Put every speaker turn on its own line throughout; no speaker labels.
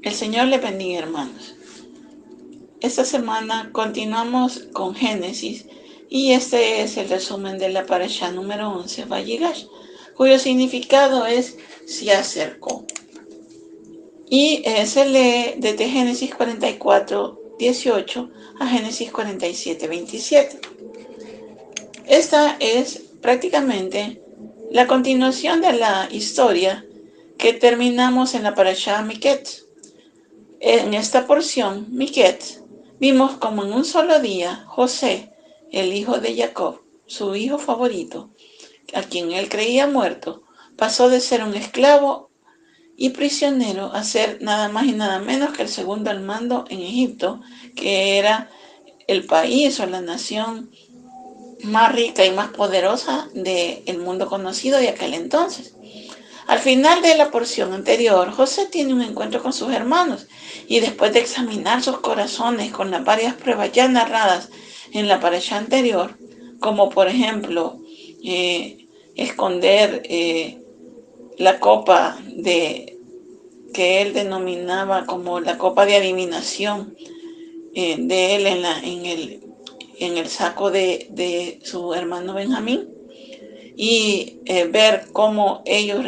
El Señor le bendiga, hermanos. Esta semana continuamos con Génesis y este es el resumen de la parashá número 11, Vayigash, cuyo significado es se acercó. Y se lee desde Génesis 44:18 a Génesis 47:27. Esta es prácticamente la continuación de la historia que terminamos en la parashá Miketz. En esta porción, Miketz, vimos como en un solo día José, el hijo de Jacob, su hijo favorito, a quien él creía muerto, pasó de ser un esclavo y prisionero a ser nada más y nada menos que el segundo al mando en Egipto, que era el país o la nación más rica y más poderosa del mundo conocido de aquel entonces. Al final de la porción anterior, José tiene un encuentro con sus hermanos y después de examinar sus corazones con las varias pruebas ya narradas en la parashá anterior, como por ejemplo esconder la copa que él denominaba como la copa de adivinación de él en el saco de su hermano Benjamín, y ver cómo ellos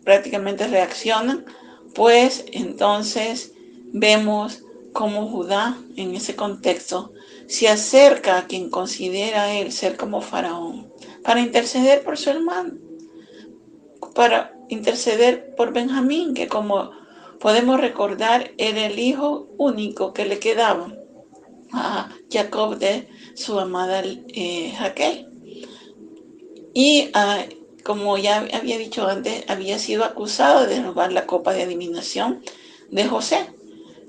prácticamente reaccionan, pues entonces vemos cómo Judá en ese contexto se acerca a quien considera él ser como faraón para interceder por su hermano, para interceder por Benjamín, que como podemos recordar era el hijo único que le quedaba a Jacob de su amada Raquel. Y como ya había dicho antes, había sido acusado de robar la copa de adivinación de José.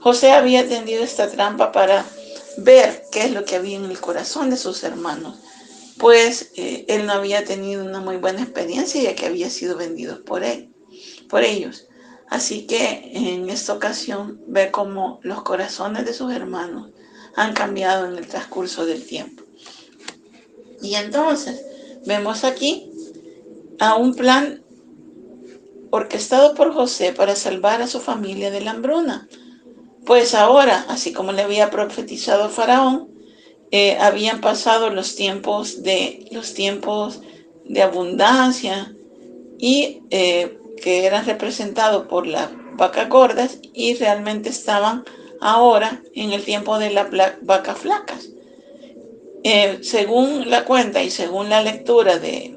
José había tendido esta trampa para ver qué es lo que había en el corazón de sus hermanos, pues él no había tenido una muy buena experiencia ya que había sido vendido por ellos. Así que en esta ocasión ve cómo los corazones de sus hermanos han cambiado en el transcurso del tiempo. Y entonces vemos aquí a un plan orquestado por José para salvar a su familia de la hambruna. Pues ahora, así como le había profetizado Faraón, habían pasado los tiempos de abundancia y que eran representados por las vacas gordas y realmente estaban ahora en el tiempo de las vacas flacas. Según la cuenta y según la lectura de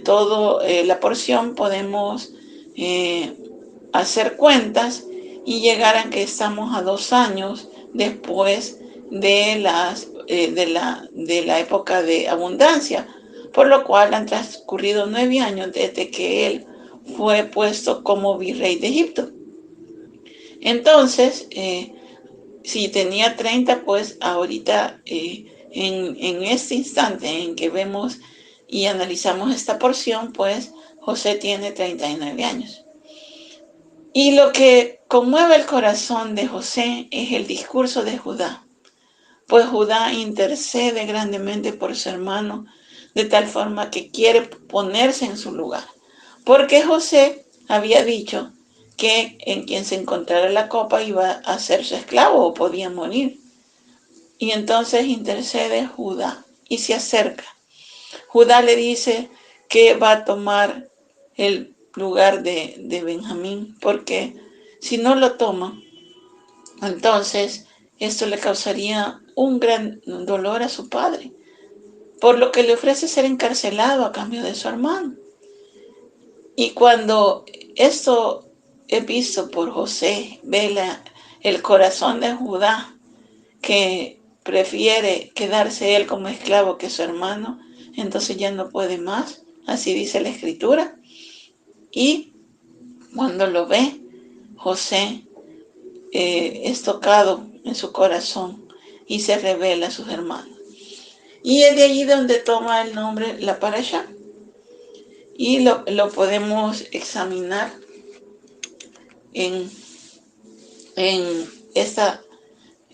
toda la porción, podemos hacer cuentas y llegar a que estamos a 2 años después de la época de abundancia, por lo cual han transcurrido 9 años desde que él fue puesto como virrey de Egipto. Entonces, si tenía 30, pues ahorita en este instante en que vemos y analizamos esta porción, pues José tiene 39 años. Y lo que conmueve el corazón de José es el discurso de Judá, pues Judá intercede grandemente por su hermano de tal forma que quiere ponerse en su lugar, porque José había dicho que en quien se encontrara la copa iba a ser su esclavo o podía morir. Y entonces intercede Judá y se acerca. Judá le dice que va a tomar el lugar de Benjamín, porque si no lo toma, entonces esto le causaría un gran dolor a su padre, por lo que le ofrece ser encarcelado a cambio de su hermano. Y cuando esto es visto por José, ve el corazón de Judá, que prefiere quedarse él como esclavo que su hermano, entonces ya no puede más, así dice la escritura. Y cuando lo ve, José es tocado en su corazón y se revela a sus hermanos. Y es de allí donde toma el nombre la parashá. Y lo podemos examinar en esta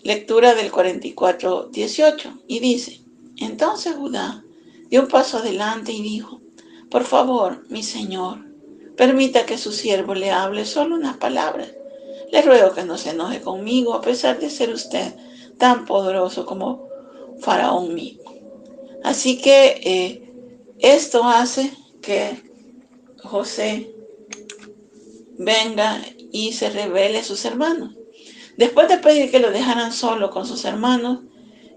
lectura del 44:18. Y dice: entonces Judá dio un paso adelante y dijo: por favor, mi señor, permita que su siervo le hable solo unas palabras, Le ruego que no se enoje conmigo, a pesar de ser usted tan poderoso como Faraón mismo. Así que esto hace que José venga y se revele a sus hermanos. Después de pedir que lo dejaran solo con sus hermanos,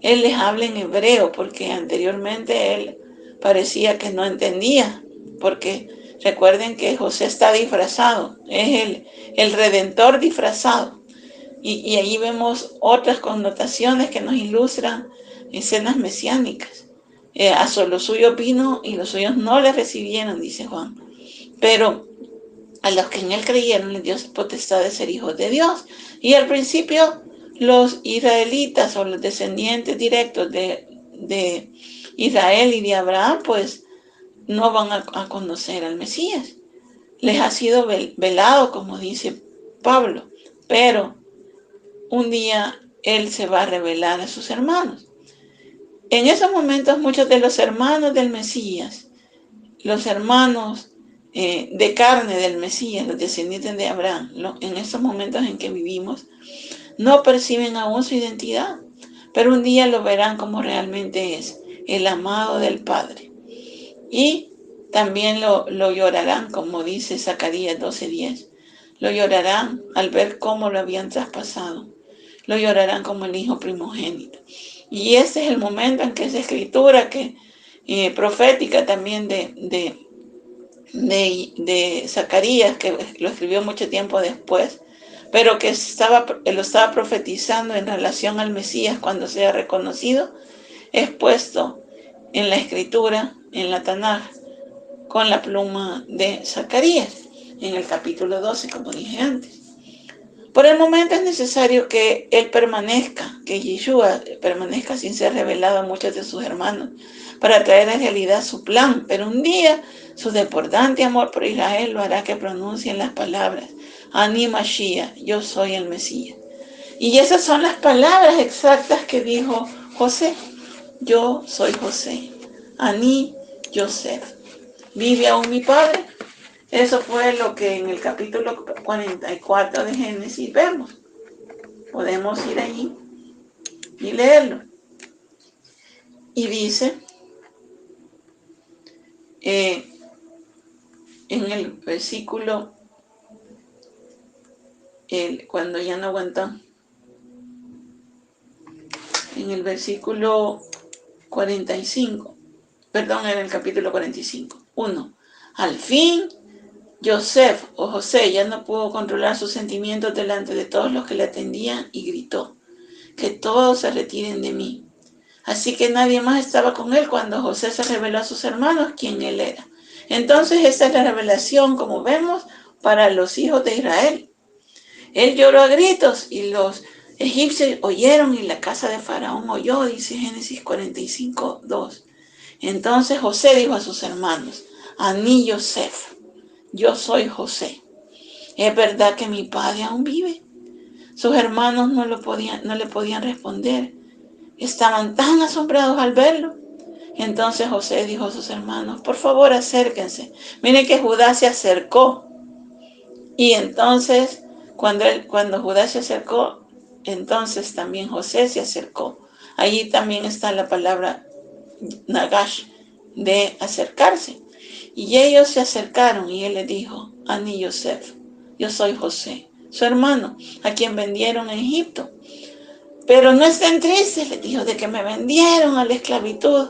él les habla en hebreo, porque anteriormente él parecía que no entendía, porque recuerden que José está disfrazado, es el redentor disfrazado. Y ahí vemos otras connotaciones que nos ilustran escenas mesiánicas. A los suyos vino y los suyos no le recibieron, dice Juan. Pero a los que en él creyeron les dio potestad de ser hijos de Dios. Y al principio los israelitas o los descendientes directos de Israel y de Abraham, pues no van a conocer al Mesías. Les ha sido velado, como dice Pablo, pero un día él se va a revelar a sus hermanos. En esos momentos muchos de los hermanos del Mesías, los hermanos de carne del Mesías, los descendientes de Abraham, en estos momentos en que vivimos, no perciben aún su identidad, pero un día lo verán como realmente es, el amado del Padre. Y también lo llorarán, como dice Zacarías 12:10. Lo llorarán al ver cómo lo habían traspasado. Lo llorarán como el hijo primogénito. Y este es el momento en que esa escritura que profética también de Zacarías, que lo escribió mucho tiempo después, pero que lo estaba profetizando en relación al Mesías cuando sea reconocido, es puesto en la escritura, en la Tanaj, con la pluma de Zacarías, en el capítulo 12, como dije antes. Por el momento es necesario que él permanezca, que Yeshua permanezca sin ser revelado a muchos de sus hermanos, para traer en realidad su plan. Pero un día su desbordante amor por Israel lo hará que pronuncien las palabras: Ani Mashiach, yo soy el Mesías. Y esas son las palabras exactas que dijo José: yo soy José, Ani Yosef, ¿vive aún mi padre? Eso fue lo que en el capítulo 44 de Génesis vemos. Podemos ir allí y leerlo. Y dice en el versículo, cuando ya no aguantó, en el versículo 45, perdón, en el capítulo 45, 1. Al fin, Joseph o José ya no pudo controlar sus sentimientos delante de todos los que le atendían y gritó: que todos se retiren de mí. Así que nadie más estaba con él cuando José se reveló a sus hermanos quién él era. Entonces esta es la revelación, como vemos, para los hijos de Israel. Él lloró a gritos y los egipcios oyeron y la casa de Faraón oyó, dice Génesis 45:2. Entonces José dijo a sus hermanos: Ani Yosef, yo soy José. ¿Es verdad que mi padre aún vive? Sus hermanos no le podían responder. Estaban tan asombrados al verlo. Entonces José dijo a sus hermanos: por favor, acérquense. Miren que Judá se acercó. Y entonces, cuando Judá se acercó, entonces también José se acercó. Allí también está la palabra Nagash, de acercarse. Y ellos se acercaron y él les dijo: Ani Yosef, yo soy José, su hermano, a quien vendieron en Egipto. Pero no estén tristes, les dijo, de que me vendieron a la esclavitud.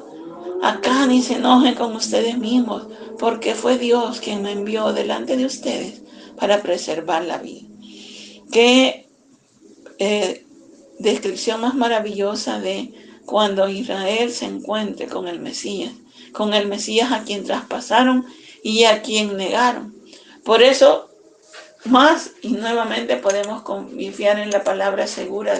Acá ni se enojen con ustedes mismos, porque fue Dios quien me envió delante de ustedes para preservar la vida. Qué descripción más maravillosa de cuando Israel se encuentre con el Mesías a quien traspasaron y a quien negaron. Por eso, más y nuevamente podemos confiar en la palabra segura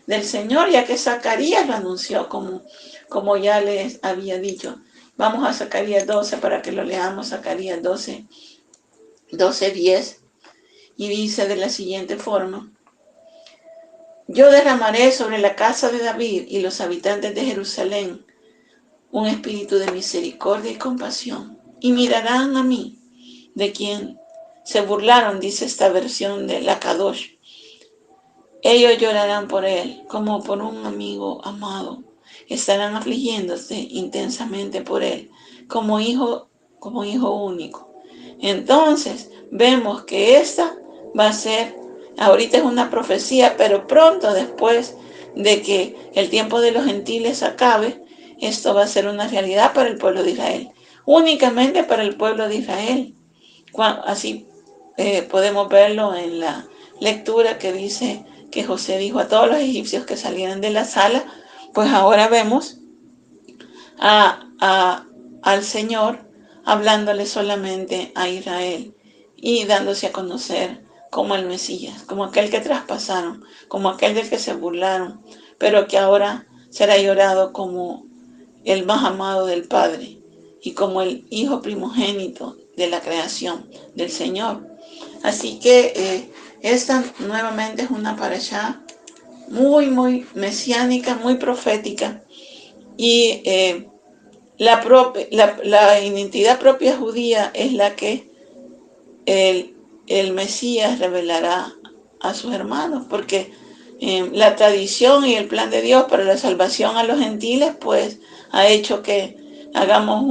del Señor, ya que Zacarías lo anunció como ya les había dicho. Vamos a Zacarías 12 para que lo leamos. Zacarías 12:10, y dice de la siguiente forma: yo derramaré sobre la casa de David y los habitantes de Jerusalén un espíritu de misericordia y compasión, y mirarán a mí, de quien se burlaron, dice esta versión de la Kadosh, Ellos llorarán por él como por un amigo amado. Estarán afligiéndose intensamente por él como hijo único. Entonces vemos que esta va a ser, ahorita es una profecía, pero pronto después de que el tiempo de los gentiles acabe, esto va a ser una realidad para el pueblo de Israel. Únicamente para el pueblo de Israel. Así podemos verlo en la lectura que dice que José dijo a todos los egipcios que salieran de la sala. Pues ahora vemos al Señor hablándole solamente a Israel y dándose a conocer como el Mesías, como aquel que traspasaron, como aquel del que se burlaron, pero que ahora será llorado como el más amado del Padre y como el Hijo primogénito de la creación del Señor. Así que esta nuevamente es una parashá muy, muy mesiánica, muy profética, y la identidad propia judía es la que el Mesías revelará a sus hermanos, porque la tradición y el plan de Dios para la salvación a los gentiles, pues ha hecho que hagamos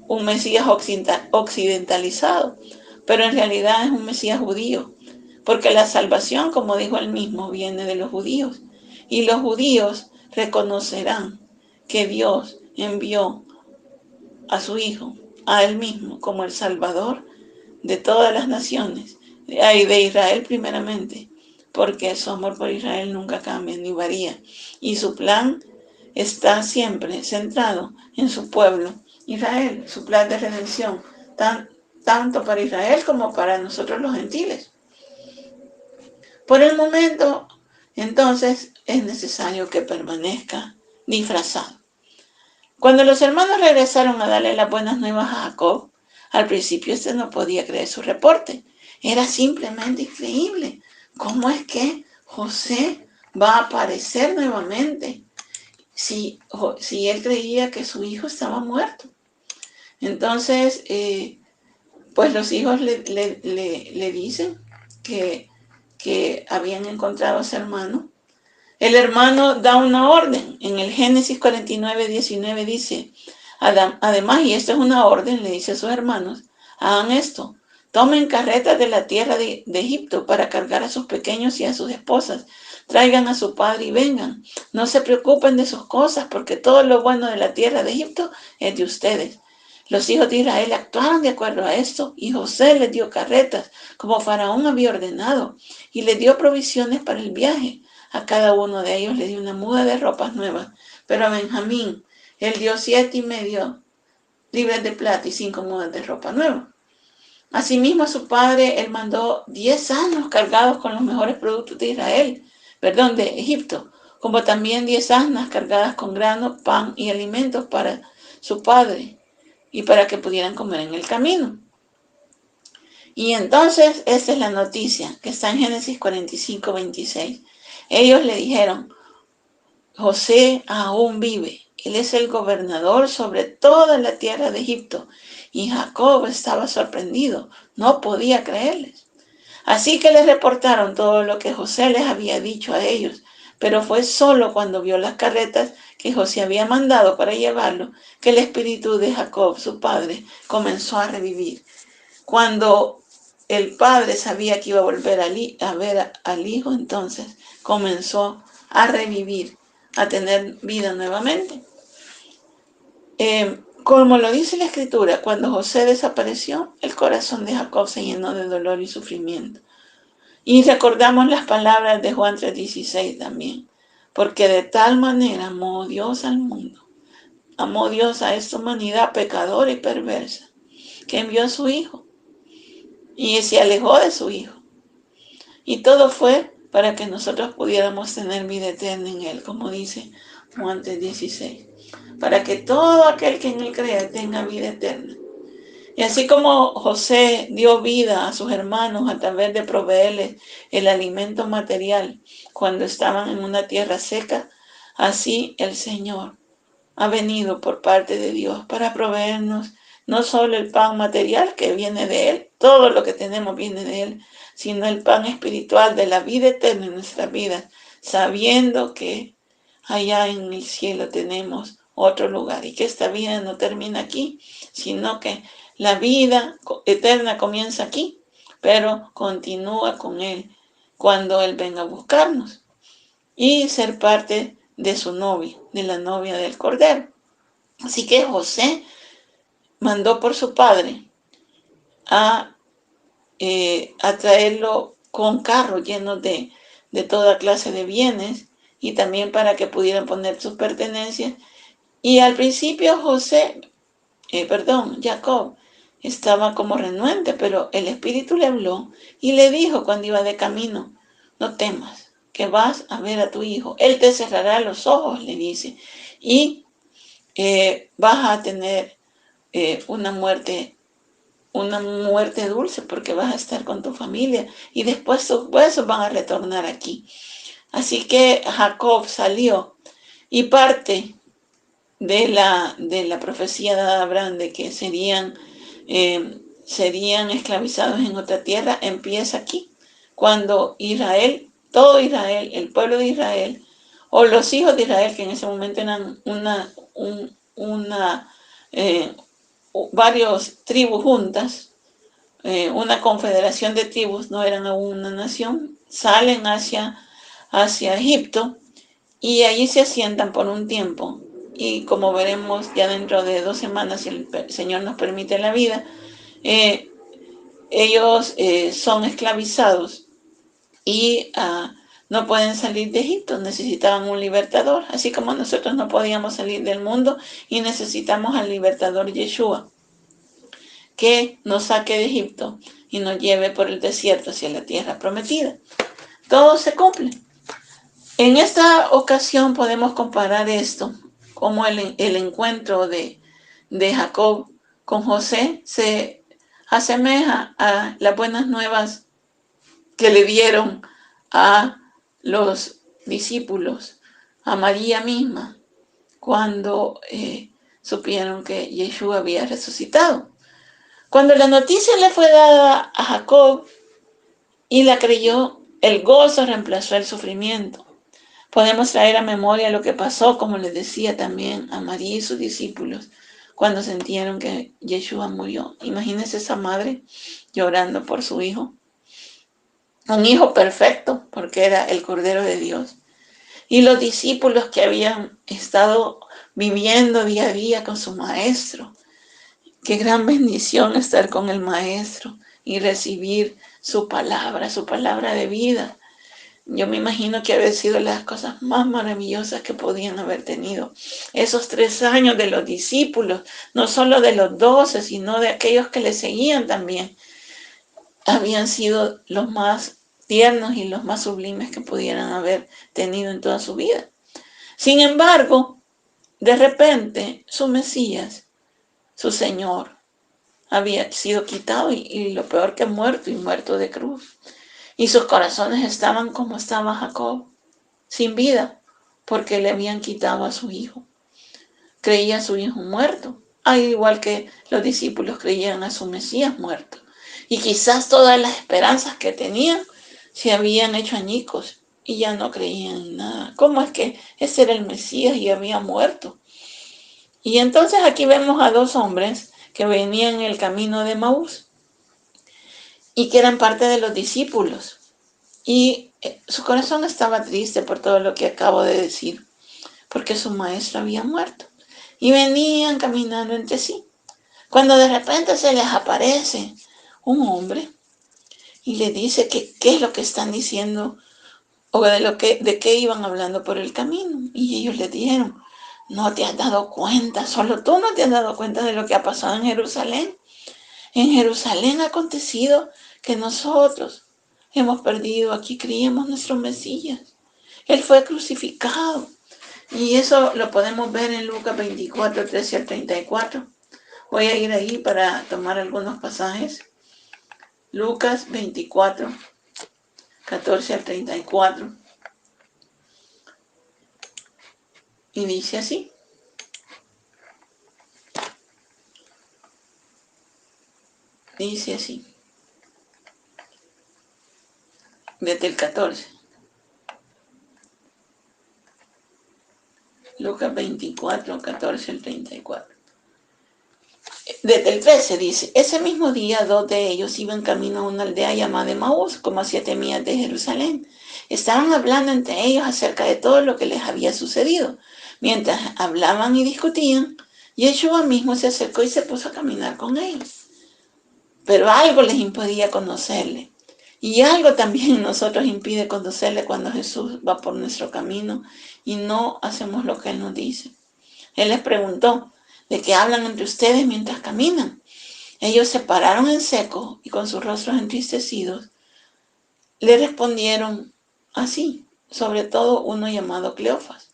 un Mesías occidentalizado, pero en realidad es un Mesías judío, porque la salvación, como dijo él mismo, viene de los judíos, y los judíos reconocerán que Dios envió a su Hijo, a él mismo, como el Salvador de todas las naciones, de Israel primeramente, porque su amor por Israel nunca cambia ni varía, y su plan está siempre centrado en su pueblo, Israel, su plan de redención, tanto para Israel como para nosotros los gentiles. Por el momento, entonces, es necesario que permanezca disfrazado. Cuando los hermanos regresaron a darle las buenas nuevas a Jacob, al principio este no podía creer su reporte. Era simplemente increíble. ¿Cómo es que José va a aparecer nuevamente si él creía que su hijo estaba muerto? Entonces, pues los hijos le dicen que habían encontrado a su hermano. El hermano da una orden. En el Génesis 49, 19 dice, además, y esto es una orden, le dice a sus hermanos, hagan esto, tomen carretas de la tierra de Egipto para cargar a sus pequeños y a sus esposas, traigan a su padre y vengan. No se preocupen de sus cosas, porque todo lo bueno de la tierra de Egipto es de ustedes. Los hijos de Israel actuaron de acuerdo a esto, y José les dio carretas, como Faraón había ordenado, y les dio provisiones para el viaje. A cada uno de ellos le dio una muda de ropas nuevas, pero a Benjamín él dio 7,5 libras de plata y 5 mudas de ropa nueva. Asimismo a su padre él mandó 10 asnos cargados con los mejores productos de de Egipto, como también 10 asnas cargadas con grano, pan y alimentos para su padre y para que pudieran comer en el camino. Y entonces esta es la noticia que está en Génesis 45, 26. Ellos le dijeron, José aún vive, él es el gobernador sobre toda la tierra de Egipto. Y Jacob estaba sorprendido, no podía creerles. Así que les reportaron todo lo que José les había dicho a ellos, pero fue solo cuando vio las carretas que José había mandado para llevarlo que el espíritu de Jacob, su padre, comenzó a revivir. Cuando el padre sabía que iba a volver a ver al hijo, entonces comenzó a revivir, a tener vida nuevamente. Como lo dice la escritura, cuando José desapareció, el corazón de Jacob se llenó de dolor y sufrimiento. Y recordamos las palabras de Juan 3:16 también, porque de tal manera amó Dios al mundo, amó Dios a esta humanidad pecadora y perversa, que envió a su hijo y se alejó de su hijo. Y todo fue para que nosotros pudiéramos tener vida eterna en él, como dice Juan 3:16. Para que todo aquel que en él crea tenga vida eterna. Y así como José dio vida a sus hermanos a través de proveerles el alimento material cuando estaban en una tierra seca, así el Señor ha venido por parte de Dios para proveernos No solo el pan material que viene de Él, todo lo que tenemos viene de Él, sino el pan espiritual de la vida eterna en nuestras vidas, sabiendo que allá en el cielo tenemos otro lugar y que esta vida no termina aquí, sino que la vida eterna comienza aquí, pero continúa con Él cuando Él venga a buscarnos y ser parte de su novia, de la novia del Cordero. Así que José mandó por su padre a, a traerlo con carros llenos de toda clase de bienes y también para que pudieran poner sus pertenencias. Y al principio Jacob estaba como renuente, pero el Espíritu le habló y le dijo cuando iba de camino, no temas, que vas a ver a tu hijo. Él te cerrará los ojos, le dice, y vas a tener una muerte dulce porque vas a estar con tu familia y después tus huesos van a retornar aquí. Así que Jacob salió y parte de la profecía de Abraham de que serían esclavizados en otra tierra empieza aquí, cuando Israel, todo Israel, el pueblo de Israel, o los hijos de Israel, que en ese momento eran varios tribus juntas, una confederación de tribus, no eran aún una nación, salen hacia Egipto y allí se asientan por un tiempo. Y como veremos ya dentro de 2 semanas, si el Señor nos permite la vida, ellos son esclavizados y no pueden salir de Egipto, necesitaban un libertador, así como nosotros no podíamos salir del mundo y necesitamos al libertador Yeshua, que nos saque de Egipto y nos lleve por el desierto hacia la tierra prometida. Todo se cumple. En esta ocasión podemos comparar esto, como el encuentro de Jacob con José se asemeja a las buenas nuevas que le dieron a los discípulos, a María misma, cuando supieron que Yeshua había resucitado. Cuando la noticia le fue dada a Jacob y la creyó, el gozo reemplazó el sufrimiento. Podemos traer a memoria lo que pasó, como les decía también a María y sus discípulos, cuando sintieron que Yeshua murió. Imagínense esa madre llorando por su hijo. Un hijo perfecto, porque era el Cordero de Dios. Y los discípulos que habían estado viviendo día a día con su maestro. Qué gran bendición estar con el maestro y recibir su palabra de vida. Yo me imagino que haber sido las cosas más maravillosas que podían haber tenido. Esos 3 años de los discípulos, no solo de los 12, sino de aquellos que le seguían también, habían sido los más tiernos y los más sublimes que pudieran haber tenido en toda su vida. Sin embargo, de repente, su Mesías, su Señor, había sido quitado y lo peor que muerto, y muerto de cruz. Y sus corazones estaban como estaba Jacob, sin vida, porque le habían quitado a su hijo. Creía a su hijo muerto, al igual que los discípulos creían a su Mesías muerto. Y quizás todas las esperanzas que tenían se habían hecho añicos y ya no creían en nada. ¿Cómo es que ese era el Mesías y había muerto? Y entonces aquí vemos a 2 hombres que venían en el camino de Maús y que eran parte de los discípulos. Y su corazón estaba triste por todo lo que acabo de decir, porque su maestro había muerto. Y venían caminando entre sí, cuando de repente se les aparece un hombre y le dice que qué es lo que están diciendo o de qué iban hablando por el camino. Y ellos le dijeron, no te has dado cuenta, solo tú no te has dado cuenta de lo que ha pasado en Jerusalén. En Jerusalén ha acontecido que nosotros hemos perdido, aquí creíamos nuestro Mesías. Él fue crucificado. Y eso lo podemos ver en Lucas 24, 13 al 34. Voy a ir ahí para tomar algunos pasajes. Lucas 24, 14 al 34. Y dice así. dice así, desde el 14. Lucas 24, 14 al 34. Desde el 13 dice, ese mismo día 2 de ellos iban camino a una aldea llamada Emaús, como a 7 millas de Jerusalén. Estaban hablando entre ellos acerca de todo lo que les había sucedido. Mientras hablaban y discutían, Yeshua mismo se acercó y se puso a caminar con ellos. Pero algo les impedía conocerle. Y algo también nosotros impide conocerle cuando Jesús va por nuestro camino y no hacemos lo que Él nos dice. Él les preguntó, ¿de qué hablan entre ustedes mientras caminan? Ellos se pararon en seco y con sus rostros entristecidos le respondieron así, sobre todo uno llamado Cleofas.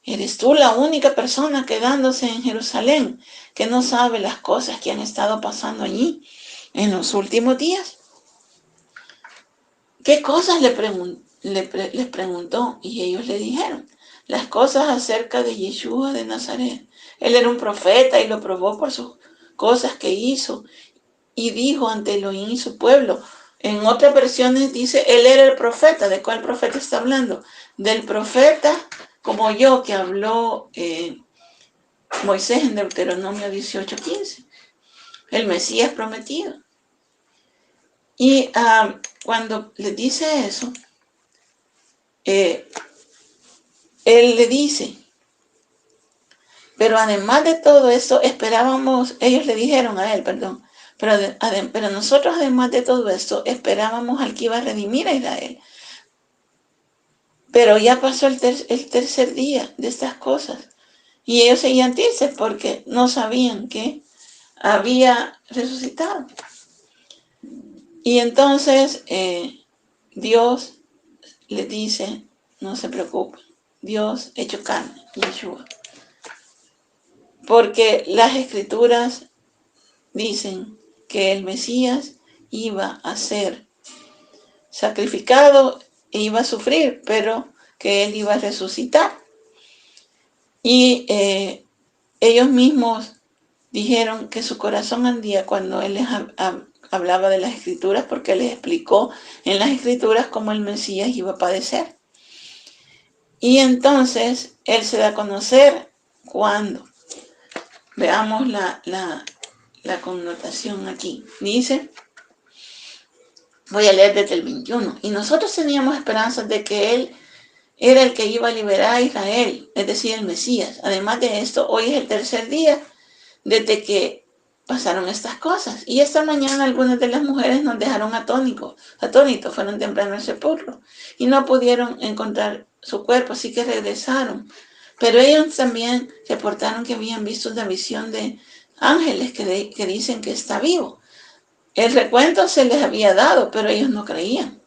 ¿Eres tú la única persona quedándose en Jerusalén que no sabe las cosas que han estado pasando allí en los últimos días? ¿Qué cosas les preguntó? Y ellos le dijeron, las cosas acerca de Yeshua de Nazaret. Él era un profeta y lo probó por sus cosas que hizo y dijo ante Elohim y su pueblo. En otras versiones dice, él era el profeta. ¿De cuál profeta está hablando? Del profeta como yo que habló Moisés en Deuteronomio 18:15. El Mesías prometido. Y cuando le dice eso, él le dice, pero además de todo eso, esperábamos, ellos le dijeron a él, perdón, pero nosotros además de todo esto, esperábamos al que iba a redimir a Israel. Pero ya pasó el tercer día de estas cosas. Y ellos seguían tristes porque no sabían que había resucitado. Y entonces Dios les dice, no se preocupen, Dios hecho carne, Yeshua. Porque las escrituras dicen que el Mesías iba a ser sacrificado e iba a sufrir, pero que él iba a resucitar. Y ellos mismos dijeron que su corazón ardía cuando él les hablaba de las escrituras, porque les explicó en las escrituras cómo el Mesías iba a padecer. Y entonces él se da a conocer cuando. Veamos la connotación aquí. Dice, voy a leer desde el 21. Y nosotros teníamos esperanzas de que él era el que iba a liberar a Israel, es decir, el Mesías. Además de esto, hoy es el tercer día desde que pasaron estas cosas. Y esta mañana algunas de las mujeres nos dejaron atónitos, fueron temprano al sepulcro y no pudieron encontrar su cuerpo, así que regresaron. Pero ellos también reportaron que habían visto una visión de ángeles que dicen que está vivo. El recuento se les había dado, pero ellos no creían.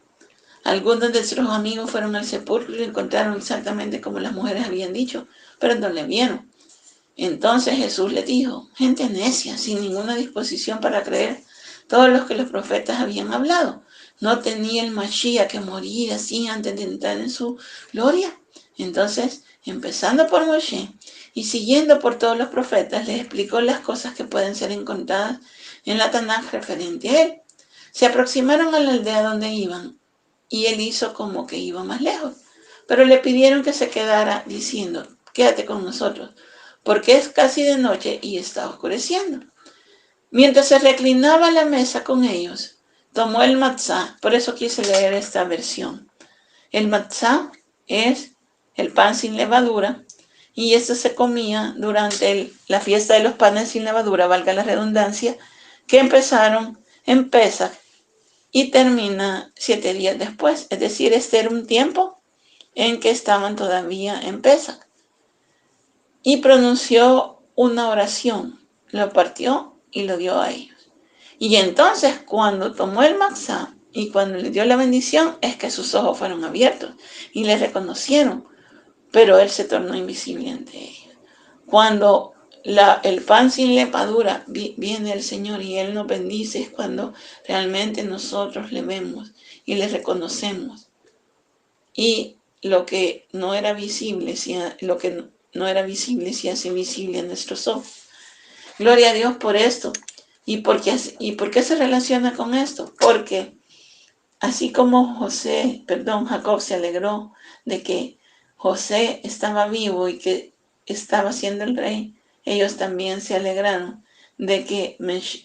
Algunos de nuestros amigos fueron al sepulcro y lo encontraron exactamente como las mujeres habían dicho, pero no le vieron. Entonces Jesús les dijo, gente necia, sin ninguna disposición para creer todos los que los profetas habían hablado. ¿No tenía el Mashiach que morir así antes de entrar en su gloria? Entonces, empezando por Moshe y siguiendo por todos los profetas, les explicó las cosas que pueden ser encontradas en la Tanaj referente a él. Se aproximaron a la aldea donde iban y él hizo como que iba más lejos, pero le pidieron que se quedara diciendo, quédate con nosotros, porque es casi de noche y está oscureciendo. Mientras se reclinaba a la mesa con ellos, tomó el matzá, por eso quise leer esta versión. El matzá es el pan sin levadura, y esto se comía durante la fiesta de los panes sin levadura, valga la redundancia, que empezaron en Pesach y termina 7 días después. Es decir, este era un tiempo en que estaban todavía en Pesach. Y pronunció una oración, lo partió y lo dio a ellos. Y entonces cuando tomó el matzá y cuando le dio la bendición, es que sus ojos fueron abiertos y le reconocieron, pero él se tornó invisible ante ellos. Cuando el pan sin levadura viene el Señor y Él nos bendice, es cuando realmente nosotros le vemos y le reconocemos. Y lo que no era visible, lo que no era visible se hace visible a nuestros ojos. Gloria a Dios por esto, ¿Y por qué se relaciona con esto? Porque así como Jacob se alegró de que José estaba vivo y que estaba siendo el rey, ellos también se alegraron de que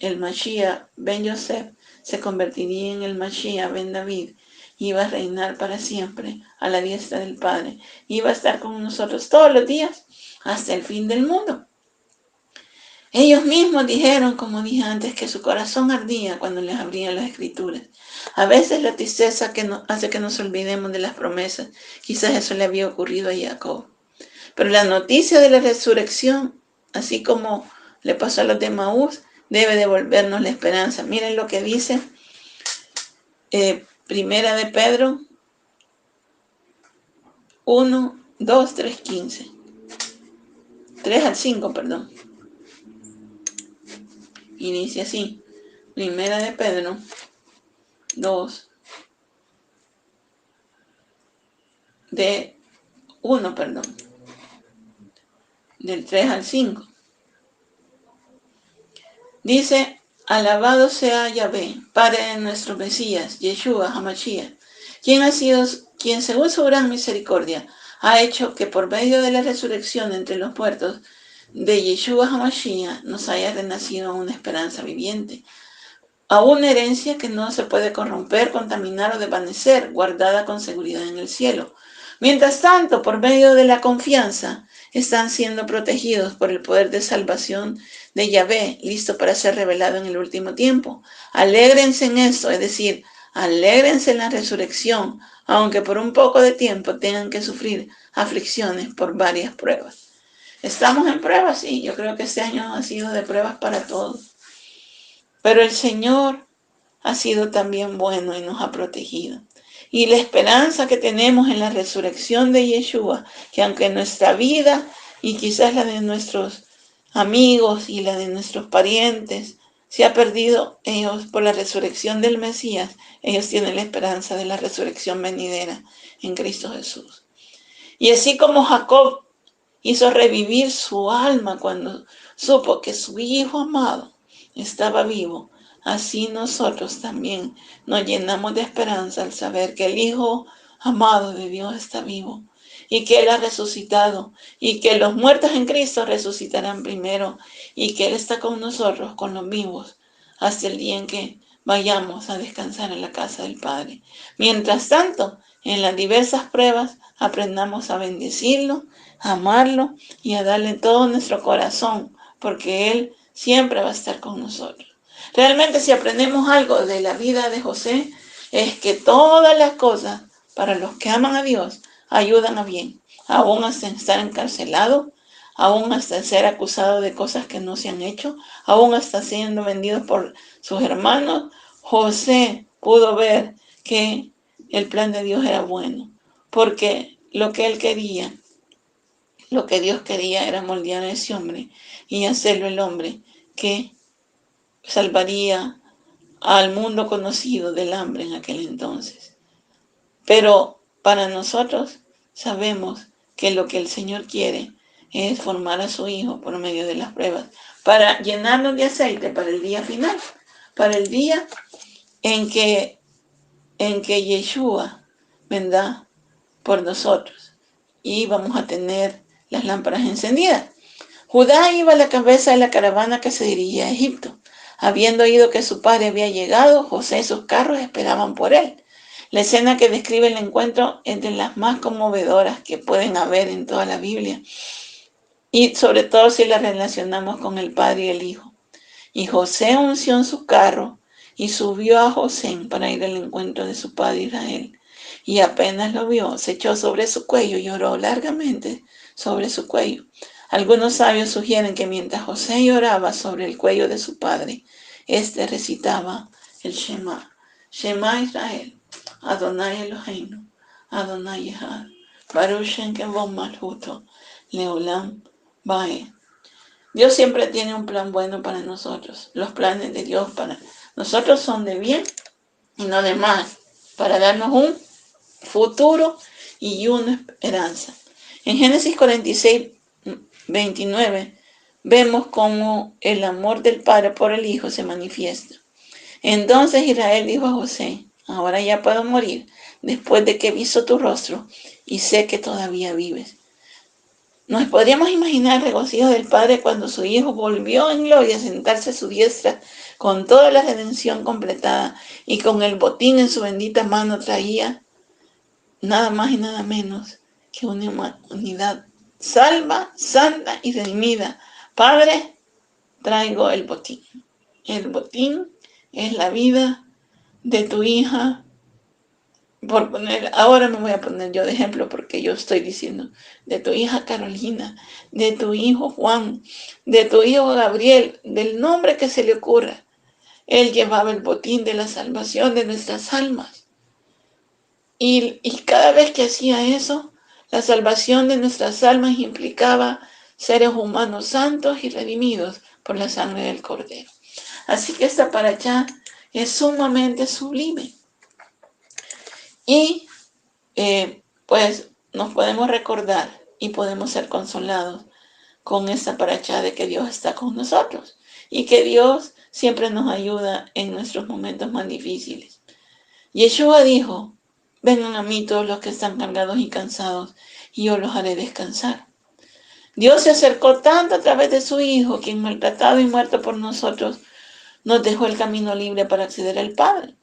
el Mashiach ben Yosef se convertiría en el Mashiach ben David, iba a reinar para siempre a la diestra del Padre, iba a estar con nosotros todos los días hasta el fin del mundo. Ellos mismos dijeron, como dije antes, que su corazón ardía cuando les abrían las escrituras. A veces la tristeza hace que nos olvidemos de las promesas. Quizás eso le había ocurrido a Jacob. Pero la noticia de la resurrección, así como le pasó a los de Maús, debe devolvernos la esperanza. Miren lo que dice Primera de Pedro 1, 2, 3, 15. 3 al 5, perdón. Y dice así, Primera de Pedro 2, de 1, perdón, del 3 al 5. Dice, alabado sea Yahvé, Padre de nuestro Mesías, Yeshua HaMashiach, quien según su gran misericordia ha hecho que por medio de la resurrección entre los muertos de Yeshua HaMashiach nos haya renacido una esperanza viviente, a una herencia que no se puede corromper, contaminar o desvanecer, guardada con seguridad en el cielo. Mientras tanto, por medio de la confianza, están siendo protegidos por el poder de salvación de Yahvé, listo para ser revelado en el último tiempo. Alégrense en esto, es decir, alégrense en la resurrección, aunque por un poco de tiempo tengan que sufrir aflicciones por varias pruebas. ¿Estamos en pruebas? Sí, yo creo que este año ha sido de pruebas para todos. Pero el Señor ha sido también bueno y nos ha protegido. Y la esperanza que tenemos en la resurrección de Yeshua, que aunque nuestra vida y quizás la de nuestros amigos y la de nuestros parientes se ha perdido, ellos por la resurrección del Mesías, ellos tienen la esperanza de la resurrección venidera en Cristo Jesús. Y así como Jacob hizo revivir su alma cuando supo que su hijo amado estaba vivo, así nosotros también nos llenamos de esperanza al saber que el Hijo amado de Dios está vivo y que Él ha resucitado y que los muertos en Cristo resucitarán primero y que Él está con nosotros, con los vivos, hasta el día en que vayamos a descansar en la casa del Padre. Mientras tanto, en las diversas pruebas, aprendamos a bendecirlo, a amarlo y a darle todo nuestro corazón, porque Él siempre va a estar con nosotros. Realmente, si aprendemos algo de la vida de José, es que todas las cosas para los que aman a Dios ayudan a bien, aún hasta estar encarcelado, aún hasta ser acusado de cosas que no se han hecho, aún hasta siendo vendido por sus hermanos. José pudo ver que el plan de Dios era bueno, porque lo que él quería, lo que Dios quería era moldear a ese hombre y hacerlo el hombre que salvaría al mundo conocido del hambre en aquel entonces. Pero para nosotros sabemos que lo que el Señor quiere es formar a su Hijo por medio de las pruebas, para llenarnos de aceite para el día final, para el día en que Yeshua vendrá por nosotros y vamos a tener las lámparas encendidas. Judá iba a la cabeza de la caravana que se dirigía a Egipto. Habiendo oído que su padre había llegado, José y sus carros esperaban por él. La escena que describe el encuentro es de las más conmovedoras que pueden haber en toda la Biblia, y sobre todo si la relacionamos con el padre y el hijo. Y José unció en su carro y subió a Josén para ir al encuentro de su padre Israel. Y apenas lo vio, se echó sobre su cuello y lloró largamente sobre su cuello. Algunos sabios sugieren que mientras José lloraba sobre el cuello de su padre, éste recitaba el Shema. Shema Israel, Adonai Eloheinu, Adonai Echad, Baruch Shem Kevod Malchuto, Leolam Bae. Dios siempre tiene un plan bueno para nosotros. Los planes de Dios para nosotros son de bien y no de mal, para darnos un futuro y una esperanza. En Génesis 46, 29 vemos cómo el amor del Padre por el Hijo se manifiesta. Entonces Israel dijo a José: ahora ya puedo morir, después de que he visto tu rostro y sé que todavía vives. Nos podríamos imaginar el regocijo del Padre cuando su Hijo volvió en gloria a sentarse a su diestra con toda la redención completada, y con el botín en su bendita mano traía nada más y nada menos que una humanidad salva, santa y redimida. Padre, traigo el botín. El botín es la vida de tu hija. Ahora me voy a poner yo de ejemplo porque yo estoy diciendo, de tu hija Carolina, de tu hijo Juan, de tu hijo Gabriel, del nombre que se le ocurra. Él llevaba el botín de la salvación de nuestras almas. Y cada vez que hacía eso, la salvación de nuestras almas implicaba seres humanos santos y redimidos por la sangre del Cordero. Así que esta parashá es sumamente sublime. Y pues nos podemos recordar y podemos ser consolados con esta parashá de que Dios está con nosotros y que Dios siempre nos ayuda en nuestros momentos más difíciles. Yeshua dijo: vengan a mí todos los que están cargados y cansados, y yo los haré descansar. Dios se acercó tanto a través de su Hijo, quien maltratado y muerto por nosotros, nos dejó el camino libre para acceder al Padre.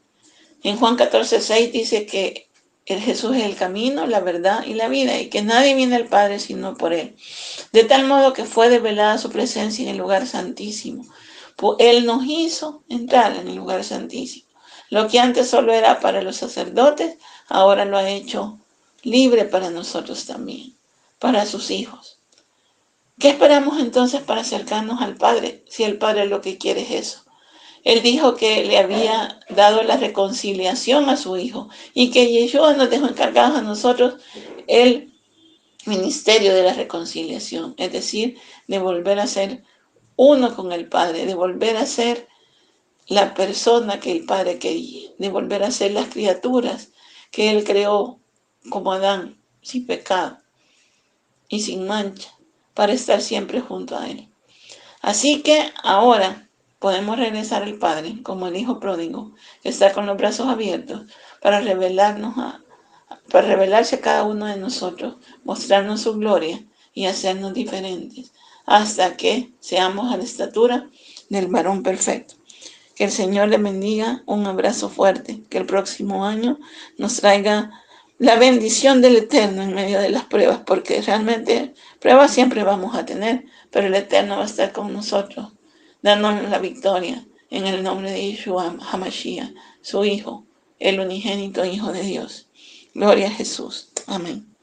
En Juan 14:6 dice que Jesús es el camino, la verdad y la vida, y que nadie viene al Padre sino por Él. De tal modo que fue develada su presencia en el lugar santísimo. Él nos hizo entrar en el lugar santísimo. Lo que antes solo era para los sacerdotes, ahora lo ha hecho libre para nosotros también, para sus hijos. ¿Qué esperamos entonces para acercarnos al Padre, si el Padre lo que quiere es eso? Él dijo que le había dado la reconciliación a su Hijo y que Yeshua nos dejó encargados a nosotros el ministerio de la reconciliación, es decir, de volver a ser uno con el Padre, de volver a ser la persona que el Padre quería, de volver a ser las criaturas que Él creó como Adán, sin pecado y sin mancha, para estar siempre junto a Él. Así que ahora podemos regresar al Padre como el Hijo pródigo, que está con los brazos abiertos para revelarse a cada uno de nosotros, mostrarnos su gloria y hacernos diferentes, hasta que seamos a la estatura del varón perfecto. Que el Señor le bendiga, un abrazo fuerte, que el próximo año nos traiga la bendición del Eterno en medio de las pruebas, porque realmente pruebas siempre vamos a tener, pero el Eterno va a estar con nosotros, dándonos la victoria en el nombre de Yeshua HaMashiach, su Hijo, el unigénito Hijo de Dios. Gloria a Jesús. Amén.